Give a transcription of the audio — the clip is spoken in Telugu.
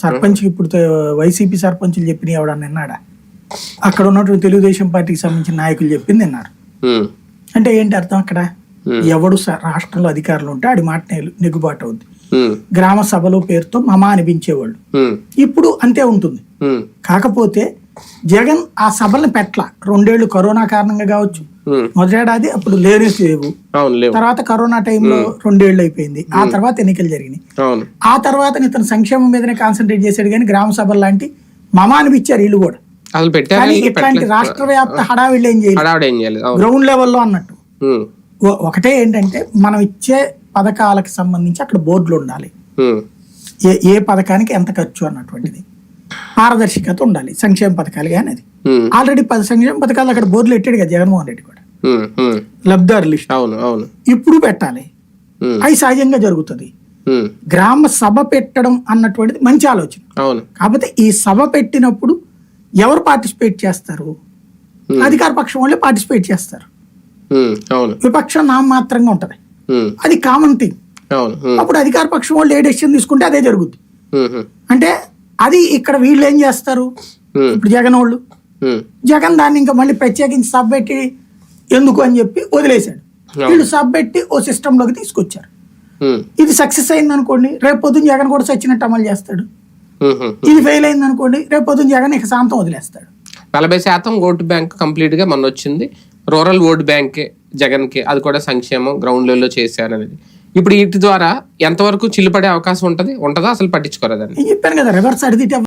సర్పంచ్ ఇప్పుడు వైసీపీ సర్పంచులు చెప్పిన ఎవడన్నా విన్నాడా? అక్కడ ఉన్నటువంటి తెలుగుదేశం పార్టీకి సంబంధించిన నాయకులు చెప్పింది విన్నారు. అంటే ఏంటి అర్థం? అక్కడ ఎవడు రాష్ట్రంలో అధికారులు ఉంటే ఆడి మాట నెగ్గుబాటు అవుద్ది. గ్రామ సభలు పేరుతో మమా అనిపించేవాళ్ళు ఇప్పుడు అంతే ఉంటుంది. కాకపోతే జగన్ ఆ సభలను పెట్ల 2 ఏళ్లు కరోనా కారణంగా కావచ్చు, మొదటేడాది అప్పుడు లేవు, తర్వాత కరోనా టైంలో 2 ఏళ్ళు అయిపోయింది, ఆ తర్వాత ఎన్నికలు జరిగినాయి, ఆ తర్వాత ఇతను సంక్షేమం మీదనే కాన్సన్ట్రేట్ చేశాడు. కానీ గ్రామ సభలు లాంటి మమా అనిపించారు వీళ్ళు కూడా. కానీ ఇట్లాంటి రాష్ట్ర వ్యాప్త హడావిళ్ళు ఏం చేయాలి గ్రౌండ్ లెవెల్లో అన్నట్టు. ఒకటే ఏంటంటే మనం ఇచ్చే పథకాలకు సంబంధించి అక్కడ బోర్డులు ఉండాలి, ఏ పథకానికి ఎంత ఖర్చు అన్నటువంటిది, పారదర్శకత ఉండాలి. సంక్షేమ పథకాలు కానీ అది ఆల్రెడీ 10 సంక్షేమ పథకాలు అక్కడ బోర్డులు పెట్టాడు కదా జగన్మోహన్ రెడ్డి కూడా, లబ్ధిదారు లిస్ట్ ఇప్పుడు పెట్టాలి. అవి సహజంగా జరుగుతుంది. గ్రామ సభ పెట్టడం అన్నటువంటిది మంచి ఆలోచన. కాకపోతే ఈ సభ పెట్టినప్పుడు ఎవరు పార్టిసిపేట్ చేస్తారు? అధికార పక్షం వాళ్ళే పార్టిసిపేట్ చేస్తారు, విపక్షం నామమాత్రంగా ఉంటది. అది కామన్ థింగ్. అప్పుడు అధికార పక్షం వాళ్ళు ఏ డెసిషన్ తీసుకుంటే అదే జరుగుద్ది. అంటే అది ఇక్కడ వీళ్ళు ఏం చేస్తారు, ఇప్పుడు జగన్ వాళ్ళు జగన్ దాన్ని ఇంకా మళ్ళీ ప్రత్యేకించి సబ్ పెట్టి ఎందుకు అని చెప్పి వదిలేశాడు. వీళ్ళు సబ్ పెట్టి ఓ సిస్టమ్ లోకి తీసుకొచ్చారు. ఇది సక్సెస్ అయింది అనుకోండి, రేపు పొద్దున జగన్ కూడా సచ్చినట్టు అమలు చేస్తాడు. ఇది ఫెయిల్ అయింది అనుకోండి, రేపు పొద్దున జగన్ ఇక శాంతం వదిలేస్తాడు. 40% ఓటు బ్యాంక్ కంప్లీట్ గా మొన్న వచ్చింది, రూరల్ ఓట్ బ్యాంకే జగన్ కి, అది కూడా సంక్షేమం గ్రౌండ్ లెవెల్లో చేశారనేది. ఇప్పుడు వీటి ద్వారా ఎంతవరకు చిల్లుపడే అవకాశం ఉంటదా? అసలు పట్టించుకోలేదని చెప్పాను కదా, రివర్స్ అడిగితే